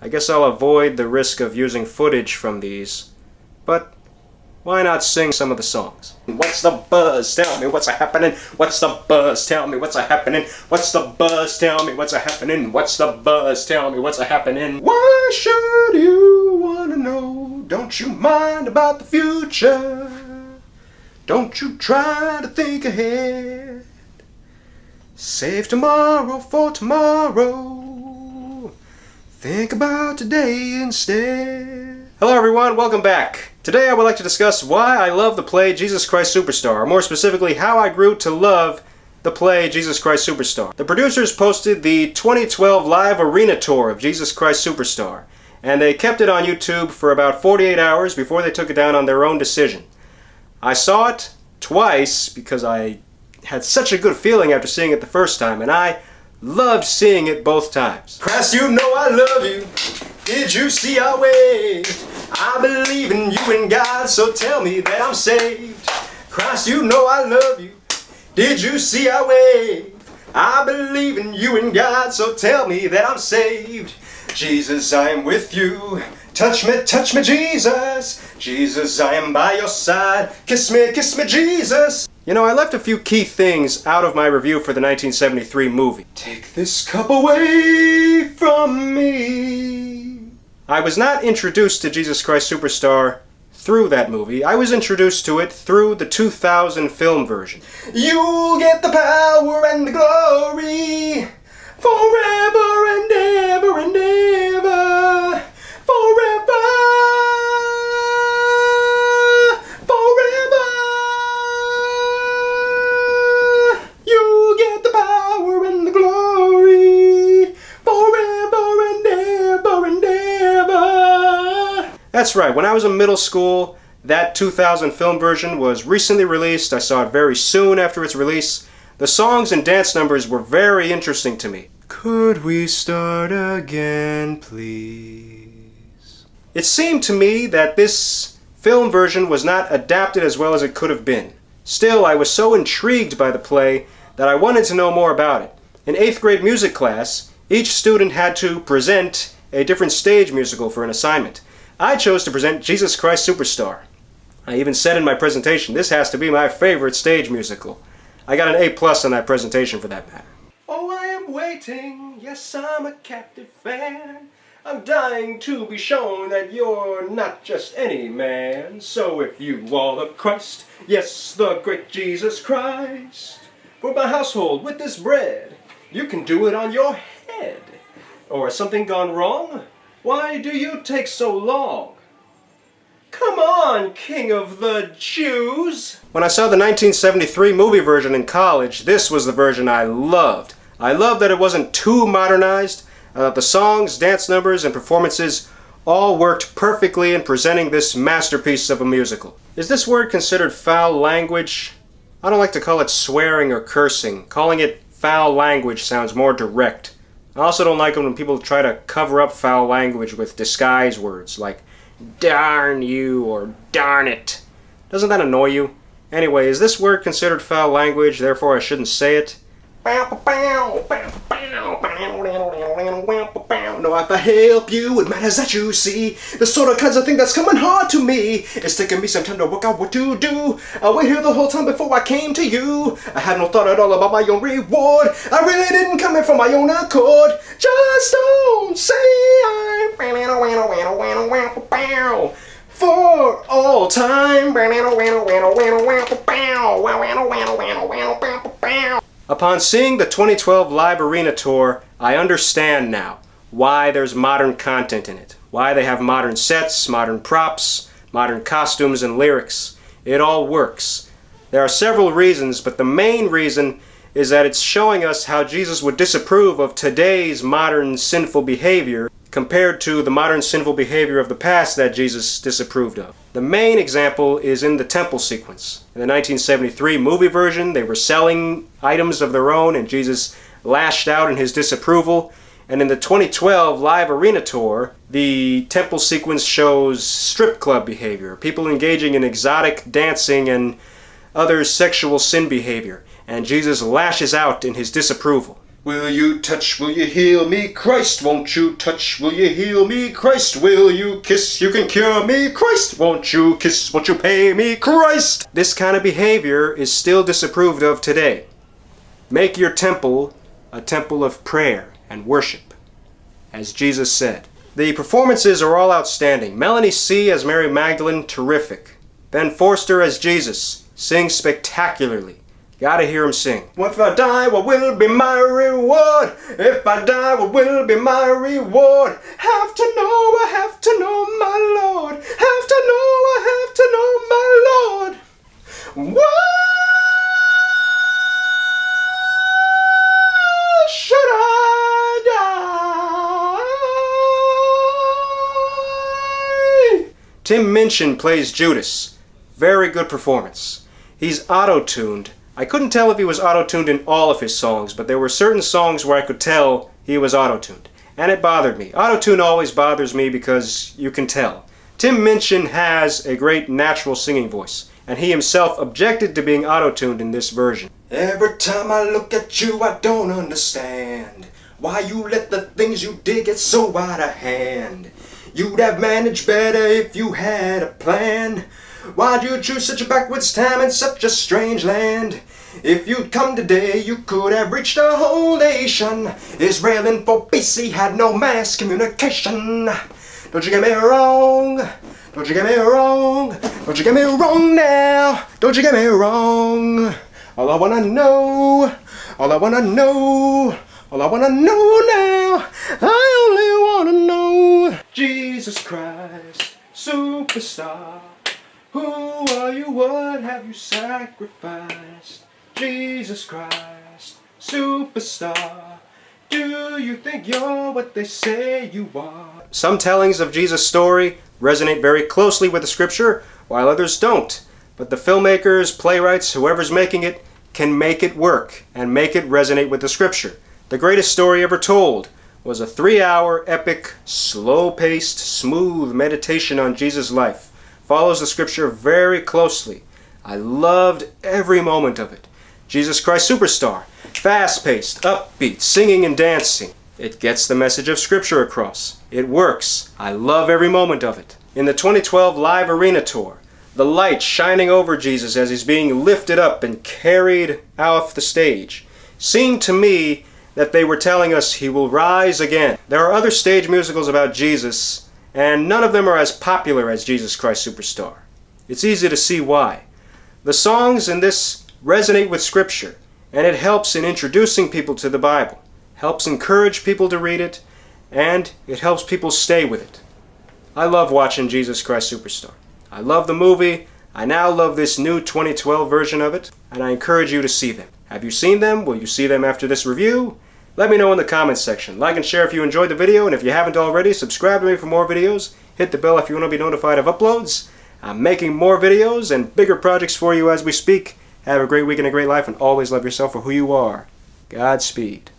I guess I'll avoid the risk of using footage from these, but why not sing some of the songs? What's the buzz? Tell me what's a-happening. What's the buzz? Tell me what's a-happening. What's the buzz? Tell me what's a-happening. What's the buzz? Tell me what's a-happening. Why should you wanna know? Don't you mind about the future? Don't you try to think ahead. Save tomorrow for tomorrow. Think about today instead. Hello everyone, welcome back. Today I would like to discuss why I love the play Jesus Christ Superstar, or more specifically, how I grew to love the play Jesus Christ Superstar. The producers posted the 2012 live arena tour of Jesus Christ Superstar, and they kept it on YouTube for about 48 hours before they took it down on their own decision. I saw it twice because I had such a good feeling after seeing it the first time, and I loved seeing it both times. Christ, you know I love you. Did you see our way? I believe in you and God, so tell me that I'm saved. Christ, you know I love you. Did you see our way? I believe in you and God, so tell me that I'm saved. Jesus, I am with you. Touch me, Jesus. Jesus, I am by your side. Kiss me, Jesus. You know, I left a few key things out of my review for the 1973 movie. Take this cup away from me. I was not introduced to Jesus Christ Superstar through that movie. I was introduced to it through the 2000 film version. You'll get the power and the glory forever and ever and ever. Forever. Forever. You'll get the power and the glory forever and ever and ever. That's right, when I was in middle school, that 2000 film version was recently released. I saw it very soon after its release. The songs and dance numbers were very interesting to me. Could we start again, please? It seemed to me that this film version was not adapted as well as it could have been. Still, I was so intrigued by the play that I wanted to know more about it. In 8th grade music class, each student had to present a different stage musical for an assignment. I chose to present Jesus Christ Superstar. I even said in my presentation, this has to be my favorite stage musical. I got an A+ on that presentation for that matter. Oh, I am waiting, yes, I'm a captive fan. I'm dying to be shown that you're not just any man. So if you are the Christ, yes, the great Jesus Christ, for my household with this bread, you can do it on your head. Or has something gone wrong? Why do you take so long? Come on, King of the Jews! When I saw the 1973 movie version in college, this was the version I loved. I loved that it wasn't too modernized. The songs, dance numbers, and performances all worked perfectly in presenting this masterpiece of a musical. Is this word considered foul language? I don't like to call it swearing or cursing. Calling it foul language sounds more direct. I also don't like it when people try to cover up foul language with disguise words like darn you or darn it. Doesn't that annoy you? Anyway, is this word considered foul language, therefore I shouldn't say it? No, if I help you, it matters that you see the sort of kinds of thing that's coming hard to me. It's taking me some time to work out what to do. I waited here the whole time before I came to you. I had no thought at all about my own reward. I really didn't come in from my own accord. Just don't say I'm for all time. Upon seeing the 2012 live arena tour, I understand now why there's modern content in it, why they have modern sets, modern props, modern costumes, and lyrics. It all works. There are several reasons, but the main reason is that it's showing us how Jesus would disapprove of today's modern sinful behavior compared to the modern sinful behavior of the past that Jesus disapproved of. The main example is in the temple sequence. In the 1973 movie version, they were selling items of their own and Jesus lashed out in his disapproval. And in the 2012 live arena tour, the temple sequence shows strip club behavior, people engaging in exotic dancing and other sexual sin behavior, and Jesus lashes out in his disapproval. Will you touch, will you heal me? Christ, won't you touch, will you heal me? Christ, will you kiss, you can cure me? Christ, won't you kiss, won't you pay me? Christ! This kind of behavior is still disapproved of today. Make your temple a temple of prayer and worship, as Jesus said. The performances are all outstanding. Melanie C. as Mary Magdalene, terrific. Ben Forster as Jesus, sings spectacularly. Gotta hear him sing. If I die, what will be my reward? If I die, what will be my reward? Have to know, I have to know my Lord. Have to know, I have to know my Lord. Why should I die? Tim Minchin plays Judas. Very good performance. He's auto-tuned. I couldn't tell if he was auto-tuned in all of his songs, but there were certain songs where I could tell he was auto-tuned. And it bothered me. Auto-tune always bothers me because you can tell. Tim Minchin has a great natural singing voice, and he himself objected to being auto-tuned in this version. Every time I look at you, I don't understand why you let the things you did get so out of hand. You'd have managed better if you had a plan. Why'd you choose such a backwards time in such a strange land? If you'd come today, you could have reached a whole nation. Israel in 4 BC had no mass communication. Don't you get me wrong. Don't you get me wrong. Don't you get me wrong now. Don't you get me wrong. All I wanna know, all I wanna know, all I wanna know now, I only wanna know. Jesus Christ, superstar. Who are you? What have you sacrificed? Jesus Christ, superstar. Do you think you're what they say you are? Some tellings of Jesus' story resonate very closely with the scripture, while others don't. But the filmmakers, playwrights, whoever's making it, can make it work and make it resonate with the scripture. The greatest story ever told was a 3-hour epic, slow-paced, smooth meditation on Jesus' life. Follows the scripture very closely. I loved every moment of it. Jesus Christ Superstar. Fast-paced, upbeat, singing and dancing. It gets the message of scripture across. It works. I love every moment of it. In the 2012 live arena tour, the light shining over Jesus as he's being lifted up and carried off the stage seemed to me that they were telling us he will rise again. There are other stage musicals about Jesus, and none of them are as popular as Jesus Christ Superstar. It's easy to see why. The songs in this resonate with Scripture, and it helps in introducing people to the Bible, helps encourage people to read it, and it helps people stay with it. I love watching Jesus Christ Superstar. I love the movie. I now love this new 2012 version of it, and I encourage you to see them. Have you seen them? Will you see them after this review? Let me know in the comments section. Like and share if you enjoyed the video, and if you haven't already, subscribe to me for more videos. Hit the bell if you want to be notified of uploads. I'm making more videos and bigger projects for you as we speak. Have a great week and a great life, and always love yourself for who you are. Godspeed.